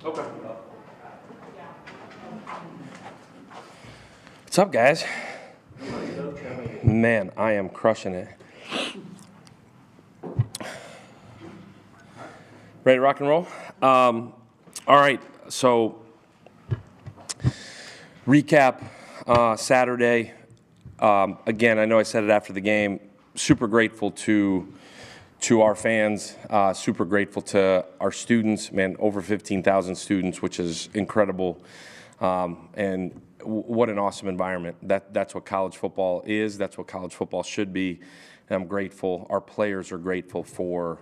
Okay. What's up, guys? Man, I am crushing it. Ready to rock and roll? All right, so recap Saturday. Again, I know I said it after the game. Super grateful to our fans. Super grateful to our students. Man, over 15,000 students, which is incredible. And what an awesome environment. That's what college football is. That's what college football should be. And I'm grateful. Our players are grateful for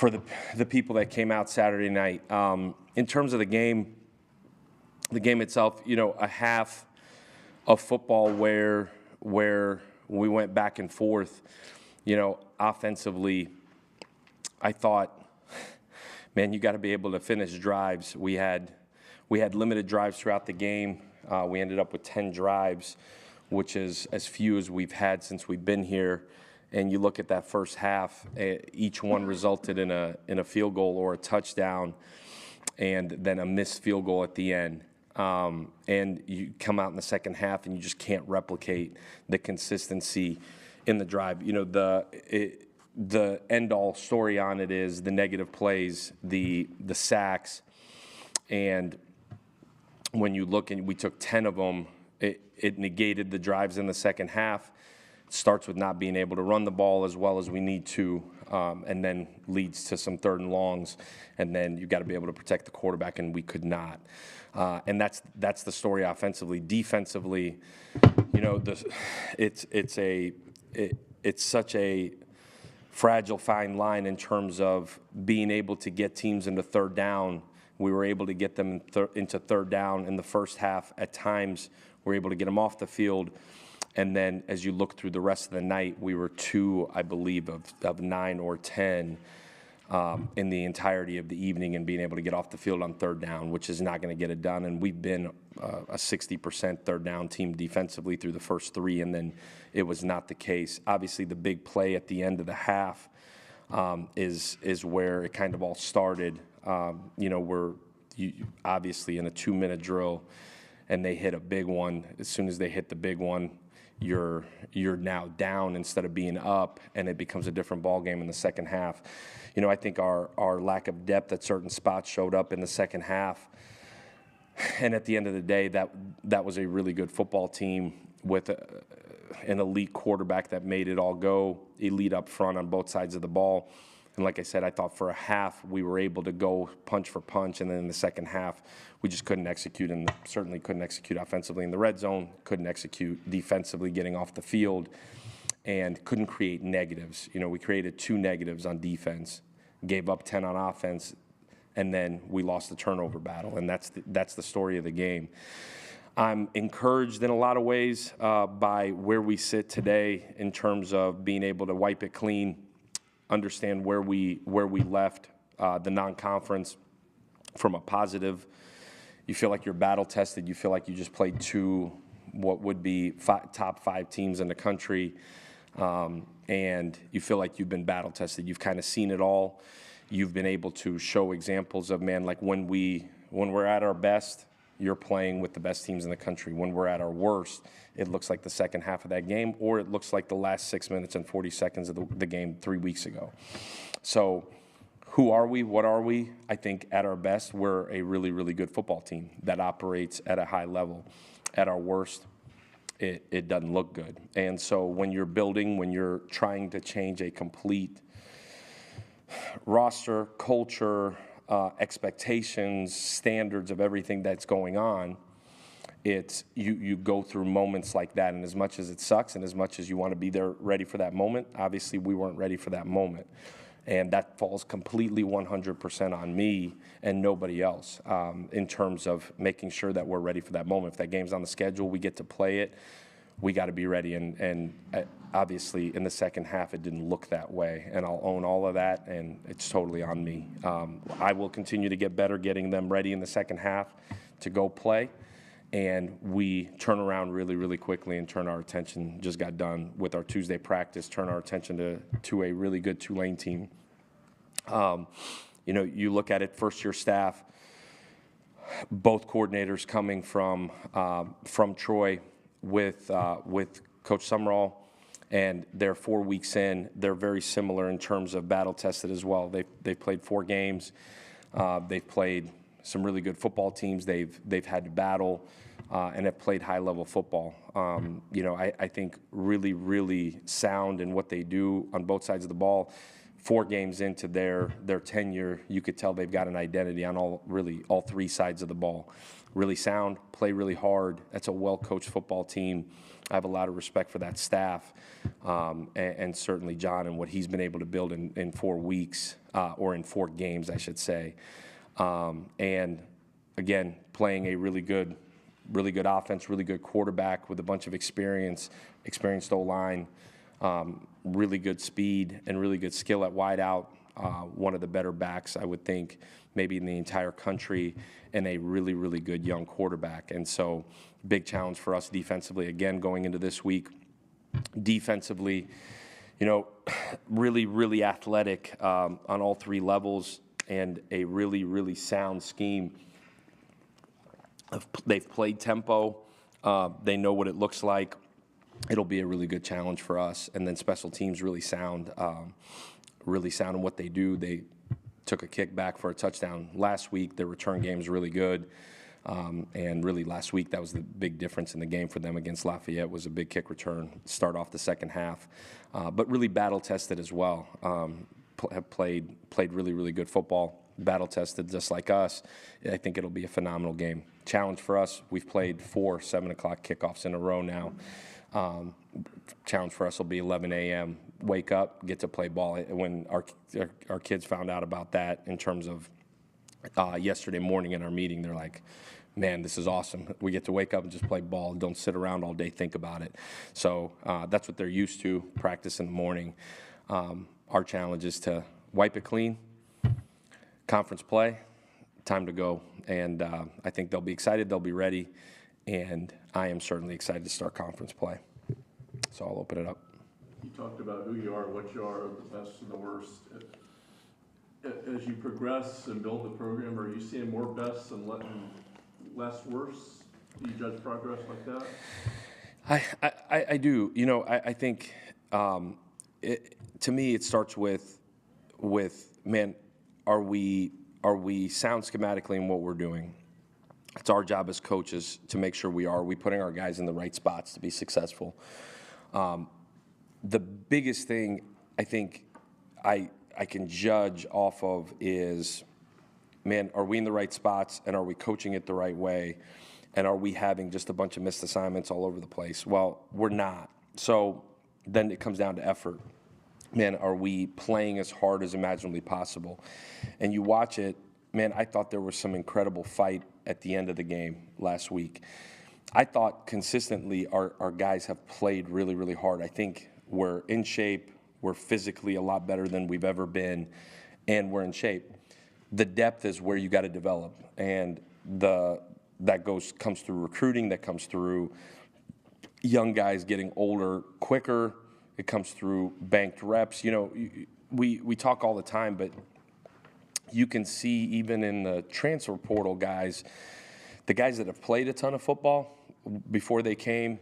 the people that came out Saturday night. In terms of the game itself, a half of football where we went back and forth, offensively, I thought, man, you got to be able to finish drives. We had limited drives throughout the game. We ended up with 10 drives, which is as few as we've had since we've been here. And you look at that first half, each one resulted in a field goal or a touchdown, and then a missed field goal at the end. And you come out in the second half, and you just can't replicate the consistency in the drive. The end-all story on it is the negative plays, the sacks, and when you look, and we took 10 of them, it negated the drives in the second half. Starts with not being able to run the ball as well as we need to, and then leads to some third and longs, and then you've got to be able to protect the quarterback, and we could not. And that's the story offensively. Defensively, it's such a fragile fine line in terms of being able to get teams into third down. We were able to get them into third down in the first half. At times, we were able to get them off the field. And then as you look through the rest of the night, we were 2, I believe, of 9 or 10 in the entirety of the evening and being able to get off the field on third down, which is not going to get it done. And we've been a 60% third down team defensively through the first 3, and then it was not the case. Obviously, the big play at the end of the half is where it kind of all started. We're obviously in a 2-minute drill, and they hit a big one. As soon as they hit the big one, you're now down instead of being up, and it becomes a different ball game in the second half. I think our lack of depth at certain spots showed up in the second half. And at the end of the day, that was a really good football team with an elite quarterback that made it all go, elite up front on both sides of the ball. And like I said, I thought for a half we were able to go punch for punch, and then in the second half we just couldn't execute, and certainly couldn't execute offensively in the red zone, couldn't execute defensively getting off the field, and couldn't create negatives. We created 2 negatives on defense, gave up 10 on offense, and then we lost the turnover battle, and that's the story of the game. I'm encouraged in a lot of ways by where we sit today in terms of being able to wipe it clean, understand where we left the non-conference from a positive. You feel like you're battle tested. You feel like you just played 2 what would be top 5 teams in the country, and you feel like you've been battle tested. You've kind of seen it all. You've been able to show examples of, man, like when we're at our best, you're playing with the best teams in the country. When we're at our worst, it looks like the second half of that game, or it looks like the last 6 minutes and 40 seconds of the game 3 weeks ago. So who are we? What are we? I think at our best, we're a really, really good football team that operates at a high level. At our worst, it doesn't look good. And so when you're trying to change a complete roster, culture, expectations, standards of everything that's going on, it's you go through moments like that, and as much as it sucks and as much as you want to be there ready for that moment, obviously we weren't ready for that moment, and that falls completely 100% on me and nobody else in terms of making sure that we're ready for that moment. If that game's on the schedule, we get to play it, we got to be ready, and obviously in the second half it didn't look that way, and I'll own all of that, and it's totally on me. I will continue to get better getting them ready in the second half to go play, and we turn around really, really quickly and turn our attention, just got done with our Tuesday practice, turn our attention to a really good Tulane team. You look at it, first-year staff, both coordinators coming from Troy with Coach Summerall, and they're 4 weeks in. They're very similar in terms of battle tested as well. They've played 4 games. They've played some really good football teams. They've had to battle and have played high level football. I think really sound in what they do on both sides of the ball. 4 games into their tenure, you could tell they've got an identity on all 3 sides of the ball. Really sound, play really hard. That's a well-coached football team. I have a lot of respect for that staff, and certainly John and what he's been able to build in 4 weeks, or in 4 games, I should say. And again, playing a really good offense, really good quarterback with a bunch of experienced O-line, really good speed and really good skill at wideout. One of the better backs, I would think, maybe in the entire country, and a really good young quarterback. And so, big challenge for us defensively, again, going into this week. Defensively, really athletic on all 3 levels, and a really sound scheme. They've played tempo. They know what it looks like. It'll be a really good challenge for us. And then special teams really sound in what they do. They took a kick back for a touchdown last week. Their return game is really good. And really last week, that was the big difference in the game for them against Lafayette, was a big kick return, start off the second half. But really battle-tested as well. Have played really good football, battle-tested just like us. I think it'll be a phenomenal game. Challenge for us, we've played 4 7 o'clock kickoffs in a row now. Challenge for us will be 11 a.m. Wake up, get to play ball. When our kids found out about that in terms of yesterday morning in our meeting, they're like, man, this is awesome. We get to wake up and just play ball. Don't sit around all day, think about it. So that's what they're used to, practice in the morning. Our challenge is to wipe it clean, conference play, time to go. And I think they'll be excited, they'll be ready, and I am certainly excited to start conference play. So I'll open it up. You talked about who you are, what you are, the best and the worst. As you progress and build the program, are you seeing more bests and less worse? Do you judge progress like that? I do. I think to me it starts with man, are we sound schematically in what we're doing? It's our job as coaches to make sure we are. Are we putting our guys in the right spots to be successful? The biggest thing I think I can judge off of is, man, are we in the right spots, and are we coaching it the right way, and are we having just a bunch of missed assignments all over the place? Well, we're not. So then it comes down to effort. Man, are we playing as hard as imaginably possible? And you watch it, man, I thought there was some incredible fight at the end of the game last week. I thought consistently our guys have played really hard. I think we're in shape. We're physically a lot better than we've ever been, and we're in shape. The depth is where you got to develop, and that comes through recruiting. That comes through young guys getting older quicker. It comes through banked reps. We talk all the time, but you can see even in the transfer portal guys, the guys that have played a ton of football before they came,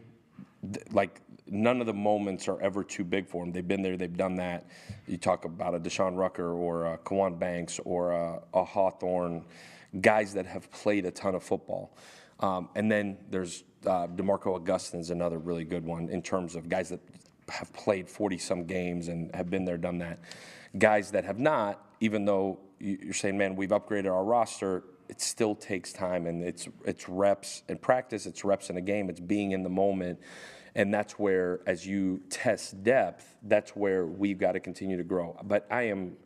like none of the moments are ever too big for them. They've been there, they've done that. You talk about a Deshaun Rucker or a Kawan Banks or a Hawthorne, guys that have played a ton of football. And then there's DeMarco Augustin's another really good one in terms of guys that have played 40-some games and have been there, done that. Guys that have not, even though you're saying, man, we've upgraded our roster, it still takes time, and it's reps and practice, it's reps in a game, it's being in the moment. And that's where, as you test depth, that's where we've got to continue to grow. But I'm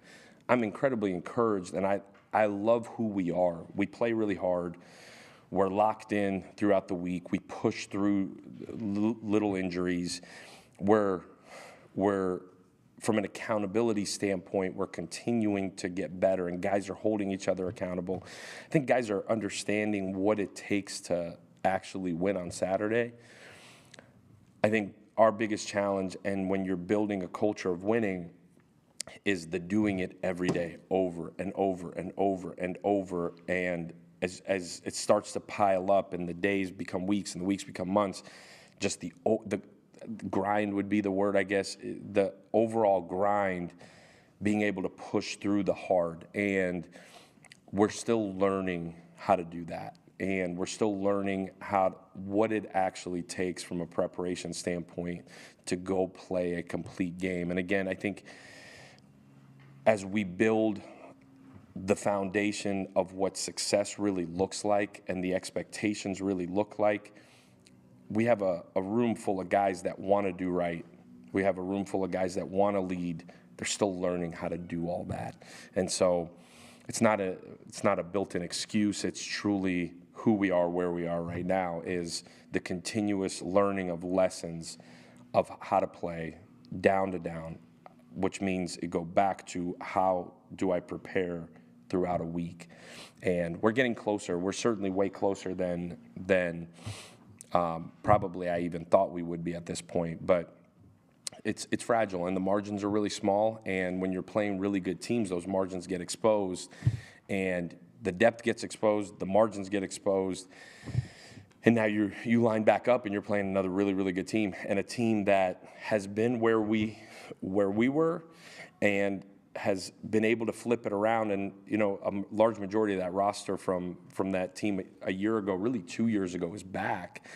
incredibly encouraged, and I love who we are. We play really hard. We're locked in throughout the week. We push through little injuries. We're from an accountability standpoint, we're continuing to get better, and guys are holding each other accountable. I think guys are understanding what it takes to actually win on Saturday. I think our biggest challenge, and when you're building a culture of winning, is the doing it every day, over and over and over and over. And as it starts to pile up and the days become weeks and the weeks become months, just the grind would be the word, I guess. The overall grind, being able to push through the hard, and we're still learning how to do that. And we're still learning what it actually takes from a preparation standpoint to go play a complete game. And again, I think as we build the foundation of what success really looks like and the expectations really look like, we have a room full of guys that want to do right. We have a room full of guys that want to lead. They're still learning how to do all that. And so it's not a built-in excuse. It's truly who we are, where we are right now, is the continuous learning of lessons of how to play down to down, which means it go back to how do I prepare throughout a week. And we're getting closer. We're certainly way closer than probably I even thought we would be at this point. But it's fragile, and the margins are really small. And when you're playing really good teams, those margins get exposed, and the depth gets exposed, the margins get exposed, and now you line back up and you're playing another really, really good team, and a team that has been where we were and has been able to flip it around. And a large majority of that roster from that team a year ago, really 2 years ago, is back.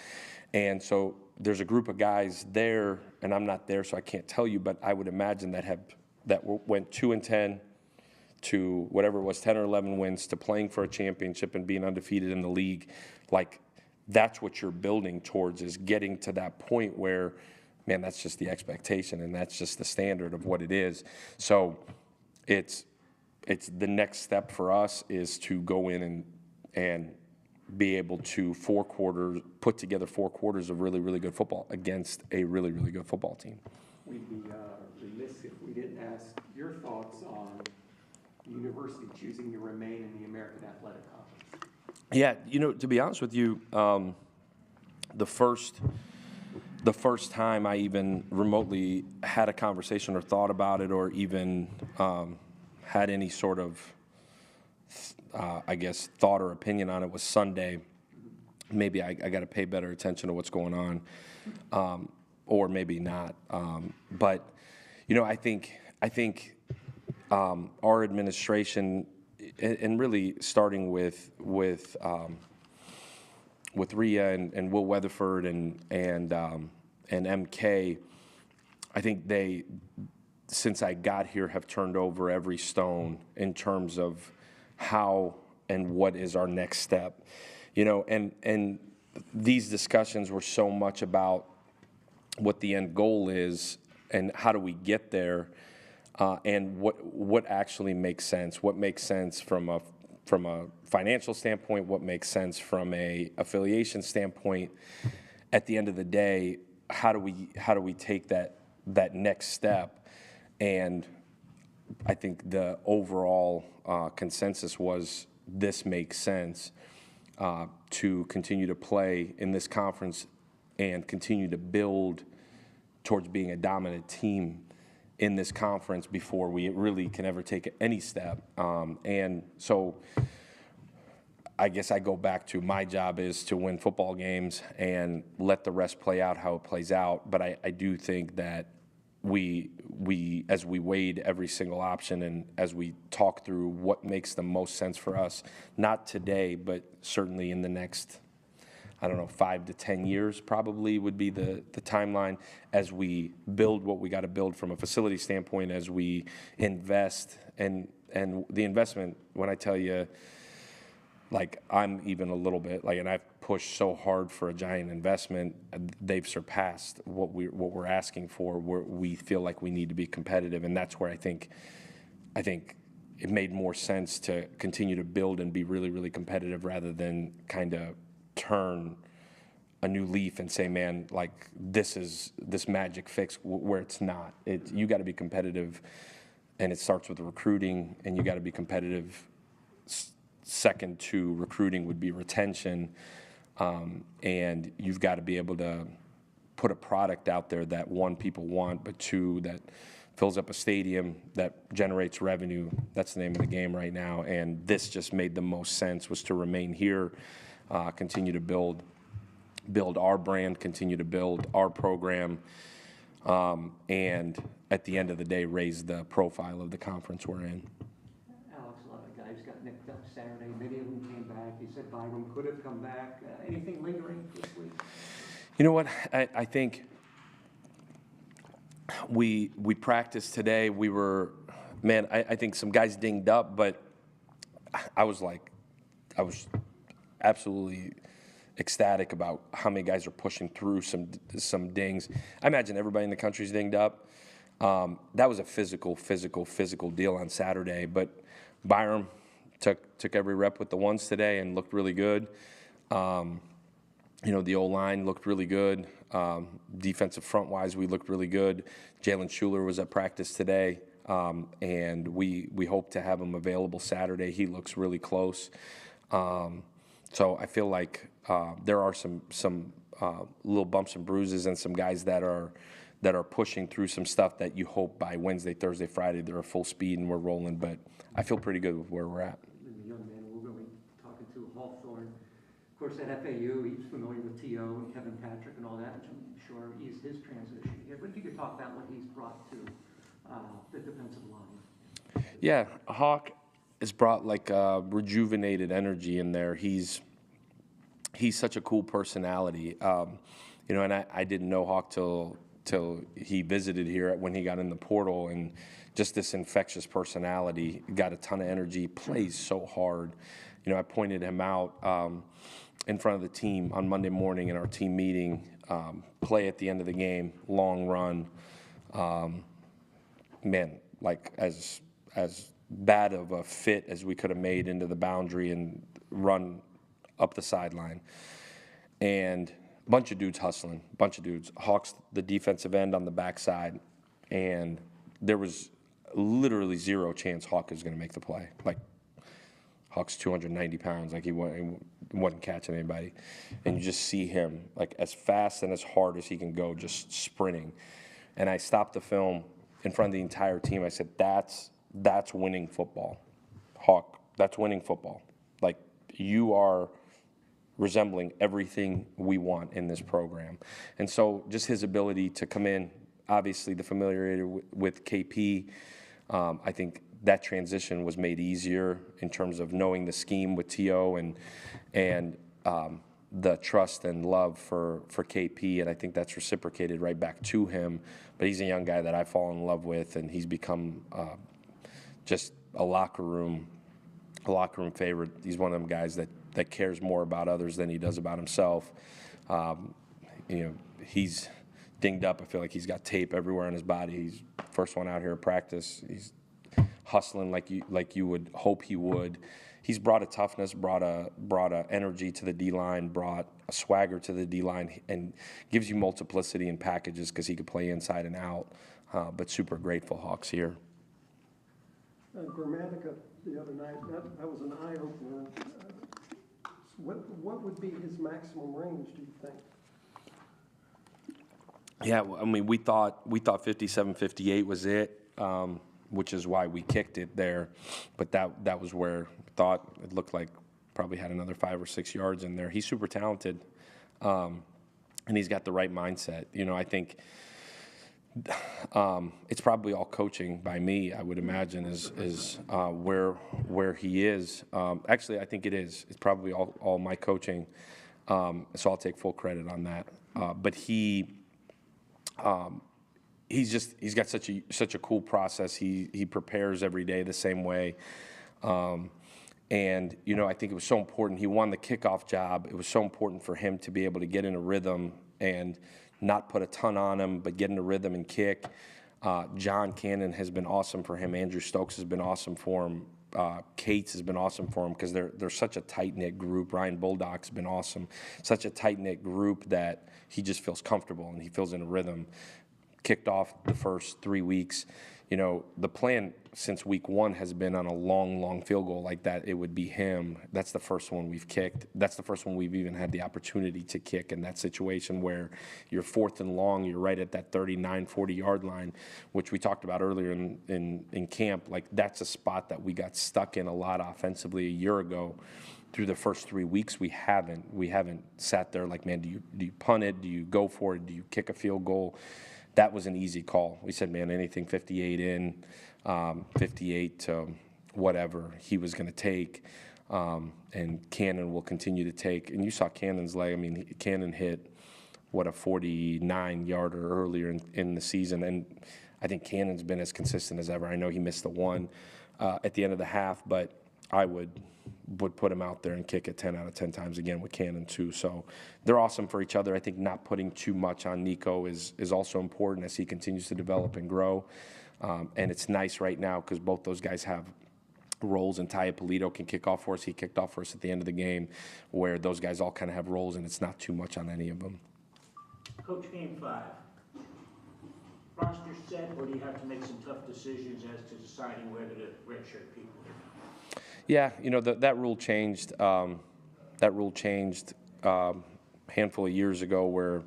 And so there's a group of guys there, and I'm not there, so I can't tell you, but I would imagine that went 2-10 to whatever it was, 10 or 11 wins, to playing for a championship and being undefeated in the league. Like, that's what you're building towards, is getting to that point where, man, that's just the expectation, and that's just the standard of what it is. So it's the next step for us is to go in and be able to put together 4 quarters of really, really good football against a really, really good football team. We'd be remiss if we didn't ask your thoughts on the university choosing to remain in the American Athletic Conference. Yeah, to be honest with you, the first time I even remotely had a conversation or thought about it, or even had any sort of thought or opinion on it, was Sunday. Maybe I got to pay better attention to what's going on, or maybe not. But I think our administration, and really starting with Rhea and Will Weatherford and MK, I think they, since I got here, have turned over every stone in terms of how and what is our next step. And these discussions were so much about what the end goal is and how do we get there, and what actually makes sense. What makes sense from a financial standpoint, what makes sense from a affiliation standpoint. At the end of the day, how do we take that next step? And I think the overall consensus was this makes sense to continue to play in this conference and continue to build towards being a dominant team in this conference before we really can ever take any step. And so I guess I go back to my job is to win football games and let the rest play out how it plays out. But I do think that we as we weighed every single option and as we talk through what makes the most sense for us, not today, but certainly in the next, 5 to 10 years probably would be the timeline, as we build what we got to build from a facility standpoint, as we invest. And the investment, when I tell you, I'm even a little bit, and I've pushed so hard for a giant investment, they've surpassed what we're asking for, where we feel like we need to be competitive. And that's where I think it made more sense to continue to build and be really, really competitive, rather than kind of turn a new leaf and say, man, this is this magic fix, where it's not. You got to be competitive, and it starts with recruiting, and you got to be competitive. Second to recruiting would be retention, and you've got to be able to put a product out there that, one, people want, but two, fills up a stadium that generates revenue. That's the name of the game right now. And this just made the most sense, was to remain here, continue to build our brand, continue to build our program, and at the end of the day, raise the profile of the conference we're in. Alex, a lot of guys got nicked up Saturday. Many of them came back. You said Byram could have come back. Anything lingering this week? You know what? I think we practiced today. We were, man, I think some guys dinged up, but I was absolutely ecstatic about how many guys are pushing through some dings. I imagine everybody in the country's dinged up. That was a physical deal on Saturday, but Byram took every rep with the ones today and looked really good. The O-line looked really good. Defensive front-wise, we looked really good. Jalen Schuler was at practice today, and we hope to have him available Saturday. He looks really close. So I feel like there are some little bumps and bruises and some guys that are pushing through some stuff that you hope by Wednesday, Thursday, Friday they're at full speed and we're rolling. But I feel pretty good with where we're at. The young man we're going to be talking to, Hawthorne. Of course, at FAU, he's familiar with T.O. and Kevin Patrick and all that, which I'm sure eased his transition here. But if you could talk about what he's brought to the defensive line. Yeah, Hawk has brought like a rejuvenated energy in there. He's such a cool personality, and I didn't know Hawk till he visited here when he got in the portal, and just this infectious personality, got a ton of energy, plays so hard. I pointed him out in front of the team on Monday morning in our team meeting, play at the end of the game, long run. Man, like as bad of a fit as we could have made into the boundary and run up the sideline. And a bunch of dudes hustling, bunch of dudes. Hawk's the defensive end on the backside, and there was literally zero chance Hawk was going to make the play. Like, Hawk's 290 pounds, like he wasn't catching anybody. And you just see him, like, as fast and as hard as he can go, just sprinting. And I stopped the film in front of the entire team. I said, that's winning football. Hawk, that's winning football. Like, you are resembling everything we want in this program. And so just his ability to come in, obviously the familiarity with KP, I think that transition was made easier in terms of knowing the scheme with T.O. and the trust and love for KP, and I think that's reciprocated right back to him. But he's a young guy that I fall in love with, and he's become just a locker room favorite. He's one of them guys that cares more about others than he does about himself. He's dinged up. I feel like he's got tape everywhere on his body. He's first one out here at practice. He's hustling like you would hope he would. He's brought a toughness, brought a energy to the D-line, brought a swagger to the D-line, and gives you multiplicity in packages because he could play inside and out. But super grateful Hawk's here. Grammatica the other night, that was an eye-opener. What would be his maximum range, do you think? Yeah, well, I mean, we thought 57, 58 was it, which is why we kicked it there. But that was where we thought it looked like probably had another 5 or 6 yards in there. He's super talented, and he's got the right mindset. I think it's probably all coaching by me, I would imagine, is where he is. Actually, I think it is. It's probably all my coaching, so I'll take full credit on that. But he's got such a cool process. He prepares every day the same way. And I think it was so important. He won the kickoff job. It was so important for him to be able to get in a rhythm and not put a ton on him, but get in a rhythm and kick. John Cannon has been awesome for him. Andrew Stokes has been awesome for him. Cates has been awesome for him because they're such a tight-knit group. Ryan Bulldog's been awesome. Such a tight-knit group that he just feels comfortable and he feels in a rhythm. kicked off the first 3 weeks. You know, the plan since week 1 has been on a long field goal like that. It would be him. That's the first one we've kicked. That's the first one we've even had the opportunity to kick in that situation where you're 4th and long, you're right at that 39, 40-yard line, which we talked about earlier in camp. Like, that's a spot that we got stuck in a lot offensively a year ago. Through the first 3 weeks, we haven't sat there like, man, do you punt it? Do you go for it? Do you kick a field goal? That was an easy call. We said, man, anything 58 in, 58 to whatever he was going to take, and Cannon will continue to take. And you saw Cannon's leg. I mean, Cannon hit, a 49-yarder earlier in the season. And I think Cannon's been as consistent as ever. I know he missed the one at the end of the half, but I would put him out there and kick it 10 out of 10 times again with Cannon too. So they're awesome for each other. I think not putting too much on Nico is also important as he continues to develop and grow. And it's nice right now because both those guys have roles, and Ty Ippolito can kick off for us. He kicked off for us at the end of the game, where those guys all kind of have roles, and it's not too much on any of them. Coach, game 5. Roster set, or do you have to make some tough decisions as to deciding whether to redshirt people or not? Yeah, you know, that rule changed. That rule changed a handful of years ago, where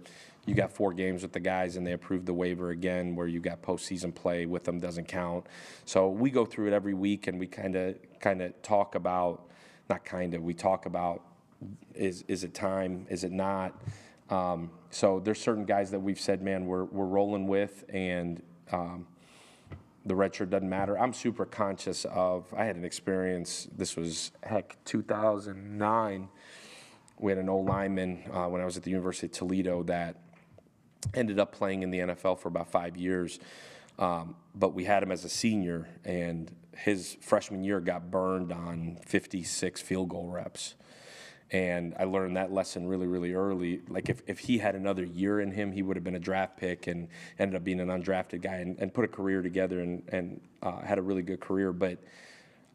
you got 4 games with the guys and they approved the waiver again, where you got postseason play with them doesn't count. So we go through it every week and we kind of talk about, we talk about is it time, is it not? So there's certain guys that we've said, man, we're rolling with, and the red shirt doesn't matter. I'm super conscious of, I had an experience, this was, 2009. We had an old lineman when I was at the University of Toledo that ended up playing in the NFL for about 5 years. But we had him as a senior, and his freshman year got burned on 56 field goal reps. And I learned that lesson really, really early. Like, if he had another year in him, he would have been a draft pick and ended up being an undrafted guy and put a career together and had a really good career. But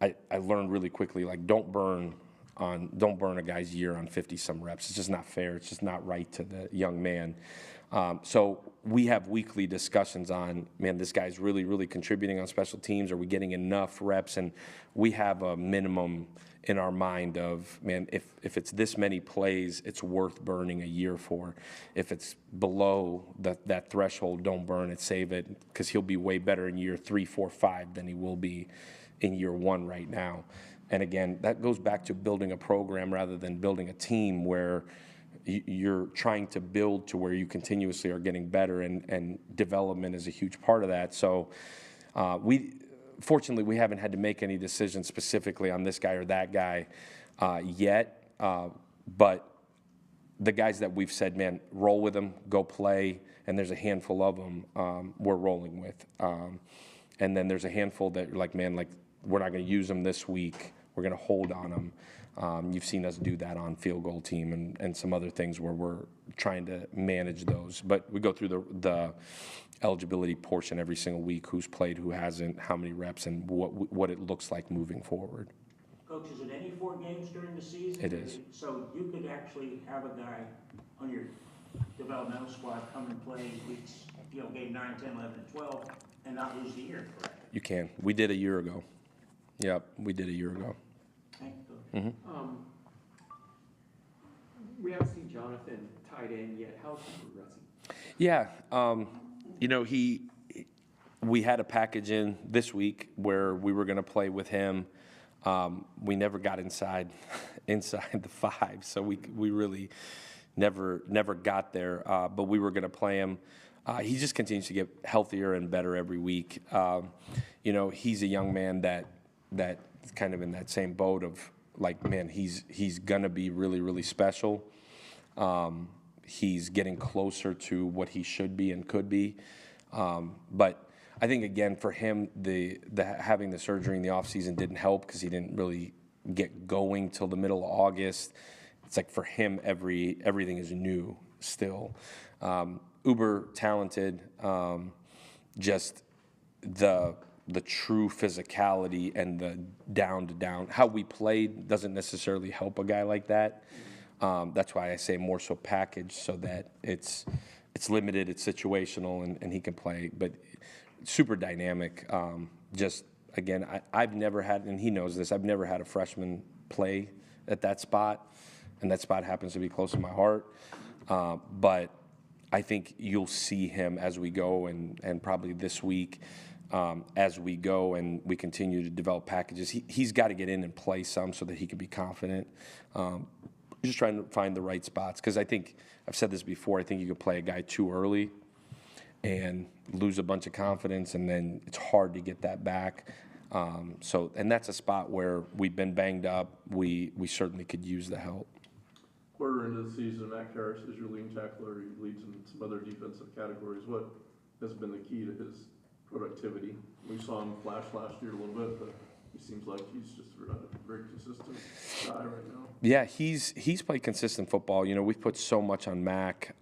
I learned really quickly, like, don't burn a guy's year on 50-some reps. It's just not fair. It's just not right to the young man. So we have weekly discussions on, man, this guy's really, really contributing on special teams. Are we getting enough reps? And we have a minimum in our mind of, man, if it's this many plays, it's worth burning a year for. If it's below that threshold, don't burn it, save it, because he'll be way better in year 3, 4, 5 than he will be in year 1 right now. And again, that goes back to building a program rather than building a team, where you're trying to build to where you continuously are getting better, and development is a huge part of that. So fortunately, we haven't had to make any decisions specifically on this guy or that guy yet. But the guys that we've said, man, roll with them, go play, and there's a handful of them we're rolling with. And then there's a handful that like, man, like, we're not going to use them this week. We're going to hold on them. You've seen us do that on field goal team and some other things where we're trying to manage those. But we go through the eligibility portion every single week, who's played, who hasn't, how many reps, and what it looks like moving forward. Coach, is it any 4 games during the season? It is. So you could actually have a guy on your developmental squad come and play weeks, game 9, 10, 11, and 12, and not lose the year, correct? You can. We did a year ago. Yep, we did a year ago. Thank you. Mm-hmm. We haven't seen Jonathan tied in yet. How's he progressing? Yeah, we had a package in this week where we were going to play with him. We never got inside the 5, so we really never got there. But we were going to play him. He just continues to get healthier and better every week. He's a young man that is kind of in that same boat of, like, man, he's gonna be really, really special. He's getting closer to what he should be and could be. But I think, again, for him, the having the surgery in the offseason didn't help, because he didn't really get going till the middle of August. It's like, for him, everything is new still. Uber talented, just the true physicality and the down. How we played doesn't necessarily help a guy like that. That's why I say more so package, so that it's it's limited, it's situational, and he can play, but super dynamic. Just, again, I've never had, and he knows this, I've never had a freshman play at that spot, and that spot happens to be close to my heart. But I think you'll see him as we go, and probably this week as we go and we continue to develop packages. He's got to get in and play some so that he can be confident. Just trying to find the right spots, because I think, I've said this before, I think you could play a guy too early and lose a bunch of confidence, and then it's hard to get that back. And that's a spot where we've been banged up. We certainly could use the help. Quarter into the season, Matt Karras is your leading tackler. He leads in some other defensive categories. What has been the key to his productivity? We saw him flash last year a little bit, but he seems like he's just a very consistent guy right now. Yeah, he's played consistent football. You know, we've put so much on Mac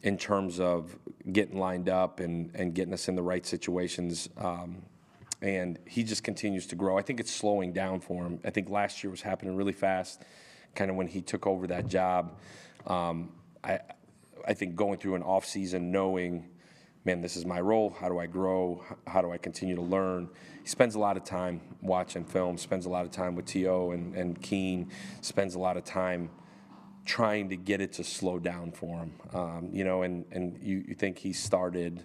in terms of getting lined up and getting us in the right situations. And he just continues to grow. I think it's slowing down for him. I think last year was happening really fast, kind of when he took over that job. I think going through an off season knowing, man, this is my role. How do I grow? How do I continue to learn? He spends a lot of time watching film, spends a lot of time with T.O. and Keen, spends a lot of time trying to get it to slow down for him. You know, and you think he started,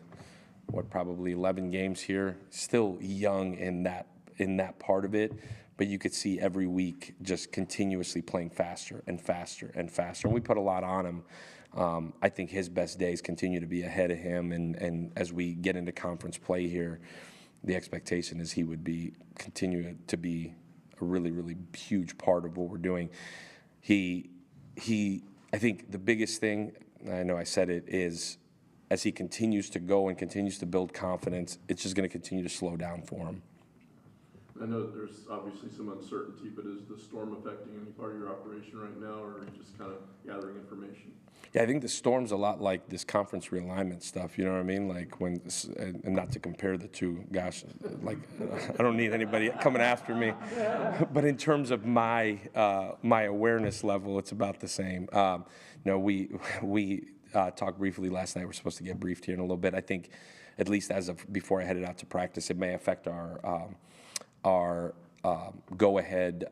probably 11 games here, still young in that part of it, but you could see every week just continuously playing faster and faster and faster. And we put a lot on him. I think his best days continue to be ahead of him, and as we get into conference play here, the expectation is he would continue to be a really, really huge part of what we're doing. I think the biggest thing, I know I said it, is as he continues to go and continues to build confidence, it's just going to continue to slow down for him. I know there's obviously some uncertainty, but is the storm affecting any part of your operation right now, or are you just kind of gathering information? Yeah, I think the storm's a lot like this conference realignment stuff, you know what I mean? Like and not to compare the two, gosh, like I don't need anybody coming after me. But in terms of my awareness level, it's about the same. We talked briefly last night. We're supposed to get briefed here in a little bit. I think, at least as of before I headed out to practice, it may affect our go-ahead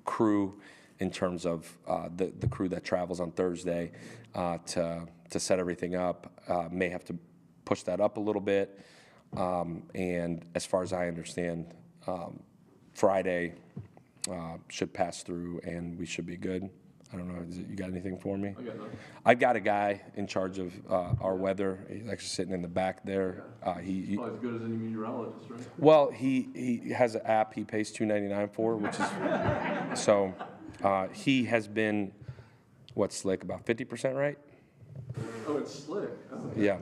crew in terms of the crew that travels on Thursday to set everything up. May have to push that up a little bit. And as far as I understand, Friday should pass through and we should be good. I don't know. You got anything for me? I got nothing. I've got a guy in charge of our weather. He's actually sitting in the back there. He's probably as good as any meteorologist, right? Well, he has an app he pays $2.99 for, which is so. He has been slick about 50%, right? Oh, it's slick. Oh. Yeah.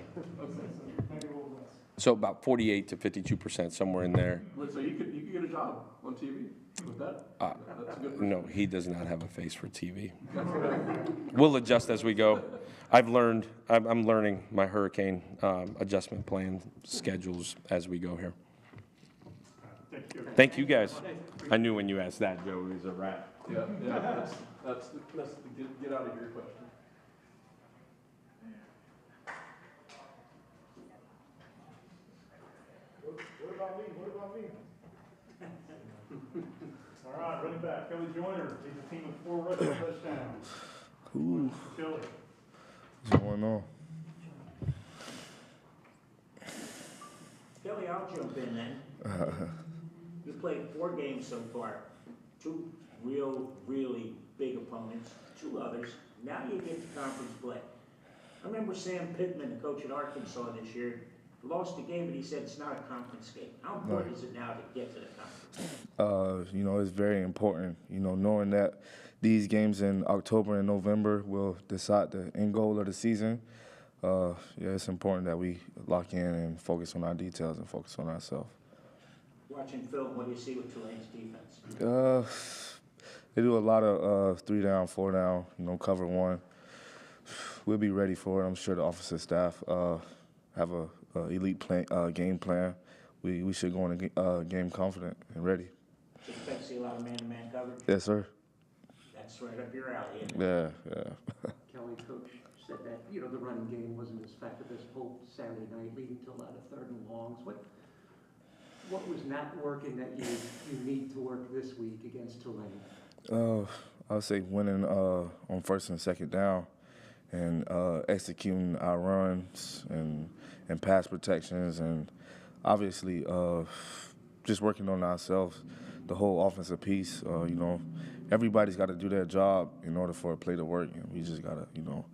So about 48 to 52%, somewhere in there. So you could get a job on TV with that. That's a good. No, he does not have a face for TV. We'll adjust as we go. I'm learning my hurricane adjustment plan schedules as we go here. Thank you guys. I knew when you asked that, Joe, it was a wrap. Yeah. That's the get out of here question. What about me? All right, running back, Kelly Joyner, leads the team with 4 rushing touchdowns. Ooh, Kelly. what's going on? Kelly, I'll jump in then. You played 4 games so far, 2 really big opponents, 2 others. Now you get to conference play. I remember Sam Pittman, the coach at Arkansas this year, lost the game, but he said it's not a conference game. How important is it now to get to the conference? It's very important, knowing that these games in October and November will decide the end goal of the season. It's important that we lock in and focus on our details and focus on ourselves. Watching film, what do you see with Tulane's defense? They do a lot of 3 down, 4 down, cover 1. We'll be ready for it. I'm sure the officer staff have a elite game plan. We should go in the game confident and ready. So you expect to see a lot of man-to-man coverage? Yes, sir. That's right up your alley, isn't it? Yeah. Kelly, Coach said that, you know, the running game wasn't as effective as hoped Saturday night, leading to a lot of third and longs. What was not working that you need to work this week against Tulane? I would say winning on first and second down and executing our runs and pass protections, and obviously just working on ourselves, the whole offensive piece. You know, everybody's got to do their job in order for a play to work, and we just got to, you know,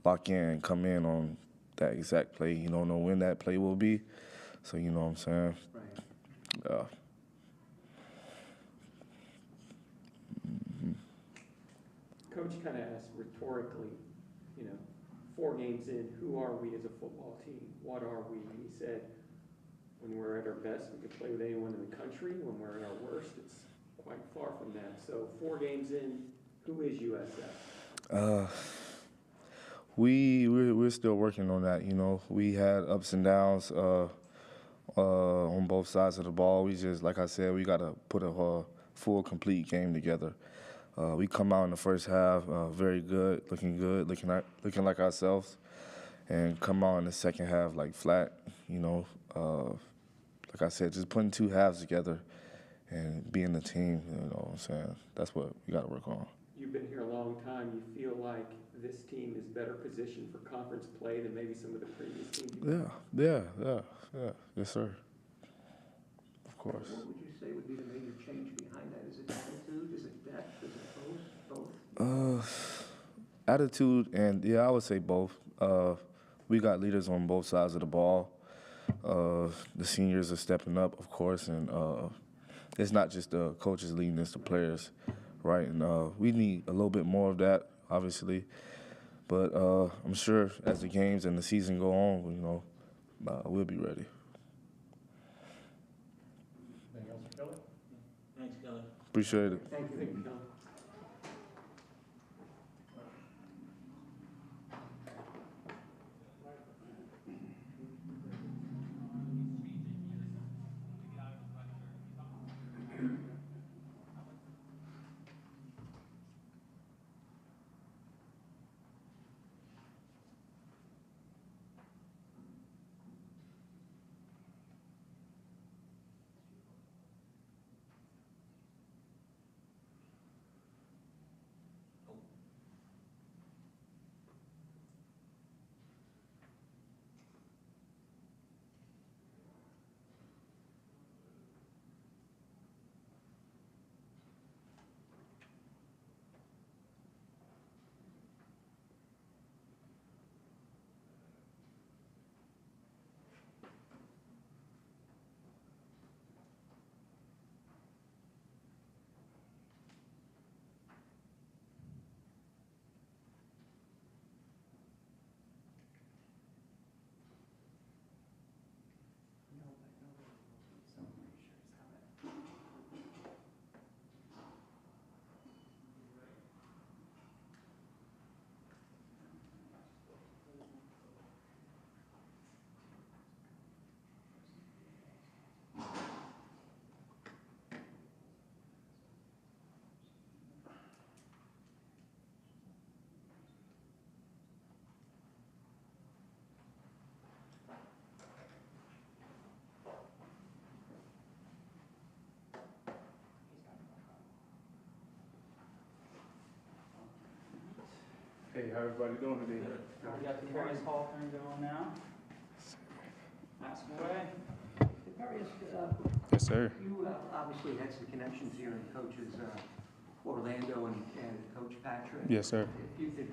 lock in and come in on that exact play. You don't know when that play will be, so you know what I'm saying? Right. Coach kind of asked rhetorically, you know, 4 games in, who are we as a football team? What are we? And he said, when we're at our best, we can play with anyone in the country. When we're at our worst, it's quite far from that. So 4 games in, who is USF? We're still working on that. You know, we had ups and downs on both sides of the ball. We just, like I said, we got to put a full, complete game together. We come out in the first half very good, looking like ourselves, and come out in the second half like flat. You know, like I said, just putting 2 halves together and being a team. You know what I'm saying? That's what we got to work on. You've been here a long time. You feel like this team is better positioned for conference play than maybe some of the previous teams? Yeah. Yes, sir. Of course. What would you say would be the major change behind that? Is it attitude? Is it depth? Is it both? Attitude and, yeah, I would say both. We got leaders on both sides of the ball. The seniors are stepping up, of course, and it's not just the coaches leading, it's the players, right? And we need a little bit more of that, obviously. But I'm sure as the games and the season go on, you know, we'll be ready. Anything else for Kelly? Thanks, Kelly. Appreciate it. Thank you. Hey, how everybody doing today? We got the Darius Hawthorne going now. Ask away. Darius, Yes, sir. you obviously had some connections here in coaches Orlando and Coach Patrick. Yes, sir. If you could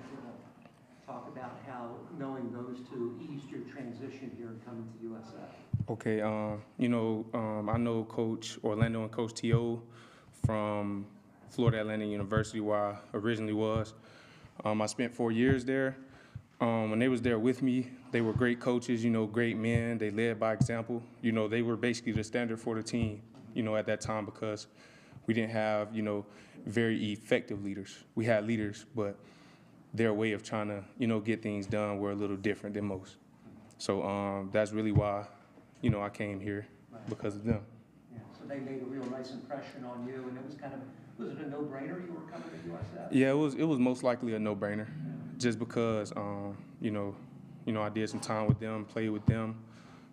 talk about how knowing those two eased your transition here and coming to USF. Okay, you know, I know Coach Orlando and Coach T.O. from Florida Atlantic University, where I originally was. I spent 4 years there. When they was there with me, they were great coaches, you know, great men. They led by example. You know, they were basically the standard for the team, you know, at that time, because we didn't have, you know, very effective leaders. We had leaders, but their way of trying to, you know, get things done were a little different than most. So that's really why, you know, I came here, because of them. Yeah, so they made a real nice impression on you, and it was kind of, was it a no-brainer you were coming to USF? Yeah, it was most likely a no-brainer. just because, I did some time with them, played with them,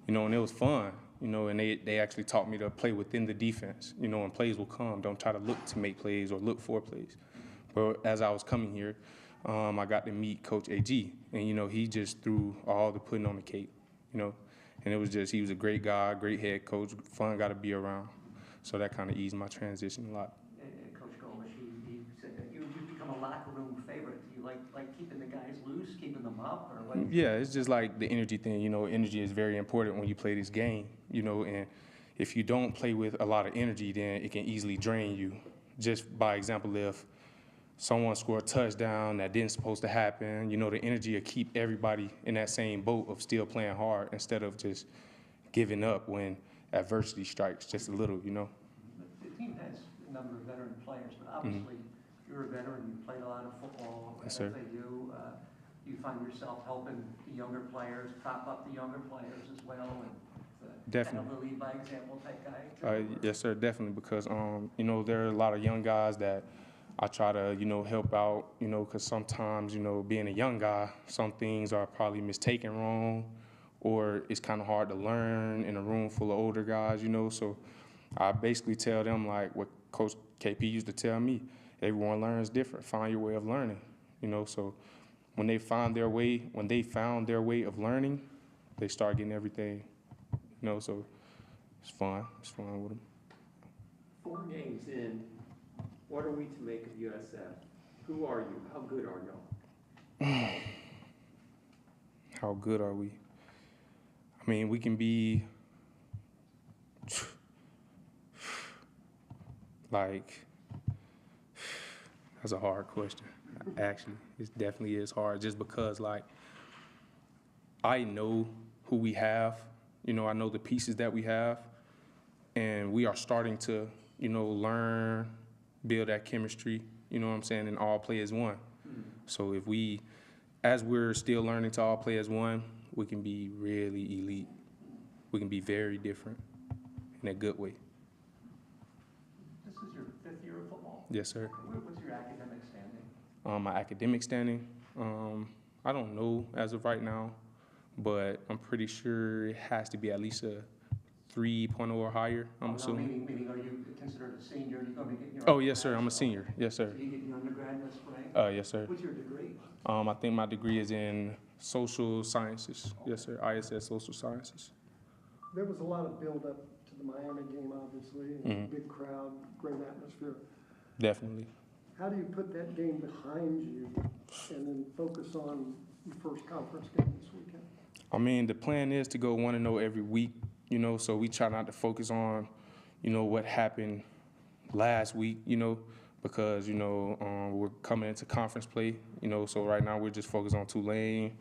and it was fun, and they actually taught me to play within the defense, and plays will come. Don't try to look to make plays or look for plays. But as I was coming here, I got to meet Coach AG, and, he just threw all the pudding on the cake, and it was just, he was a great guy, great head coach, fun guy to be around. So that kind of eased my transition a lot. And Coach Golesh, he said that you've become a locker room favorite. Do you like keeping the guys loose, keeping them up, or what? Yeah, it's just like the energy thing. Energy is very important when you play this game, and if you don't play with a lot of energy, then it can easily drain you. Just by example, if someone scored a touchdown that didn't supposed to happen, the energy will keep everybody in that same boat of still playing hard instead of just giving up when adversity strikes just a little, The team has a number of veteran players, but obviously you're a veteran, you played a lot of football at Yes, sir. FAU. Do you find yourself helping the younger players, prop up the younger players as well, and Definitely. kind of the lead by example type guy? Yes, sir, definitely, because, there are a lot of young guys that I try to, help out, because sometimes, being a young guy, some things are probably mistaken wrong, or it's kind of hard to learn in a room full of older guys, so I basically tell them like what Coach KP used to tell me, everyone learns different, find your way of learning, so when they found their way of learning, they start getting everything, so it's fun with them. 4 games in, what are we to make of USF? Who are you? How good are y'all? How good are we? I mean, we can be like, that's a hard question. Actually, it definitely is hard just because, like, I know who we have, I know the pieces that we have, and we are starting to, learn, build that chemistry, and all play as one. So if as we're still learning to all play as one, we can be really elite. We can be very different in a good way. This is your 5th year of football? Yes, sir. What's your academic standing? My academic standing, I don't know as of right now, but I'm pretty sure it has to be at least a 3.0 or higher, I'm assuming. Meaning, are you considered a senior? Are you going to be getting your Oh, yes, sir. I'm a senior. Yes, sir. So you get your undergrad this spring? Yes, sir. What's your degree? I think my degree is in social sciences. Yes, sir. ISS social sciences. There was a lot of build-up to the Miami game, obviously, and big crowd, great atmosphere. Definitely. How do you put that game behind you and then focus on your first conference game this weekend? I mean, the plan is to go 1-0 every week, so we try not to focus on, what happened last week, because, we're coming into conference play, so right now we're just focused on Tulane.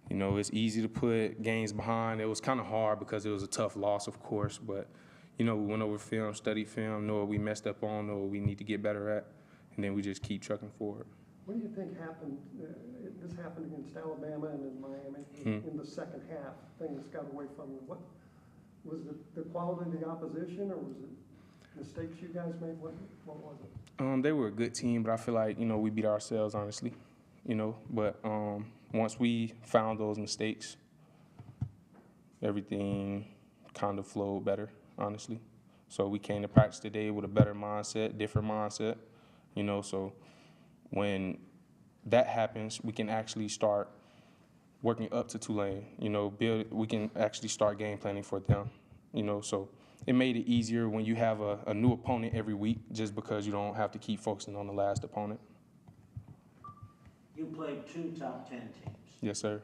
It's easy to put games behind. It was kind of hard because it was a tough loss, of course, but, we went over film, studied film, know what we messed up on, know what we need to get better at, and then we just keep trucking forward. What do you think happened? This happened against Alabama and in Miami in the second half. Things got away from you. What was it? The quality of the opposition, or was it mistakes you guys made? What was it? They were a good team, but I feel like we beat ourselves, honestly. But once we found those mistakes, everything kind of flowed better, honestly. So we came to practice today with a better mindset, different mindset. So when that happens, we can actually start working up to Tulane, we can actually start game planning for them, so it made it easier when you have a new opponent every week just because you don't have to keep focusing on the last opponent. You played 2 top 10 teams. Yes, sir.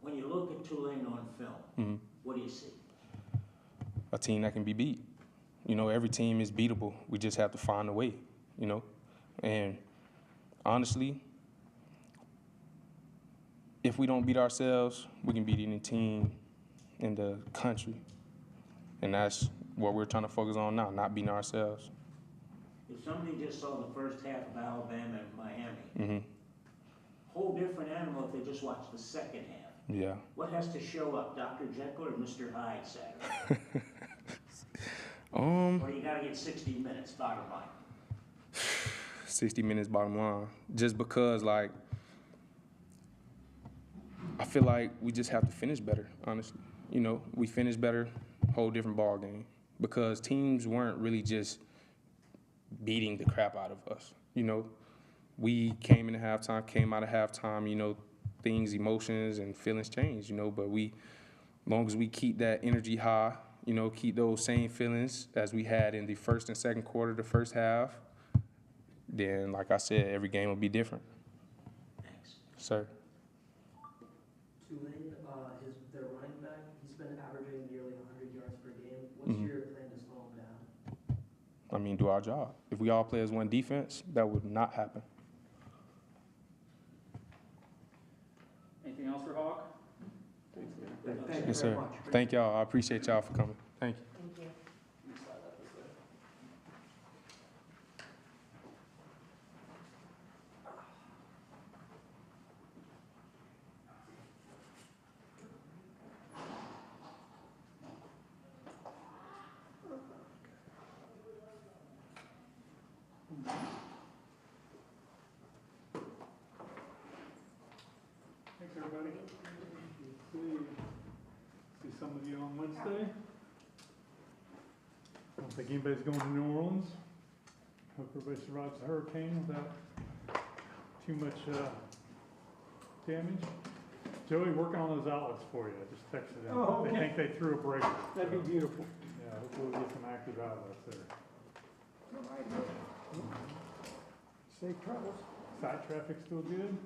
When you look at Tulane on film, what do you see? A team that can be beat. Every team is beatable. We just have to find a way, and honestly, if we don't beat ourselves, we can beat any team in the country. And that's what we're trying to focus on now, not beating ourselves. If somebody just saw the first half of Alabama and Miami, whole different animal if they just watched the second half. Yeah. What has to show up, Dr. Jekyll or Mr. Hyde Saturday? Or you got to get 60 minutes, bottom line. 60 minutes bottom line. Just because, like, I feel like we just have to finish better, honestly. You know, we finished better, whole different ball game, because teams weren't really just beating the crap out of us. You know, we came into halftime, came out of halftime, you know, things, emotions and feelings change, you know, but as long as we keep that energy high, you know, keep those same feelings as we had in the first and second quarter, the first half, then, like I said, every game will be different. Thanks. Sir. Tulane, their running back, he's been averaging nearly 100 yards per game. What's your plan to slow him down? I mean, do our job. If we all play as one defense, that would not happen. Anything else for Hawk? Thank you Yes, very sir. much. Thank y'all. I appreciate y'all for coming. Thank you. Thanks, everybody. See some of you on Wednesday. I don't think anybody's going to New Orleans. Hope everybody survives the hurricane without too much damage. Joey, working on those outlets for you. I just texted them. Oh, They okay. think they threw a break. That'd be beautiful. Yeah, hopefully we'll get some active outlets there. Safe travels. Side traffic still good?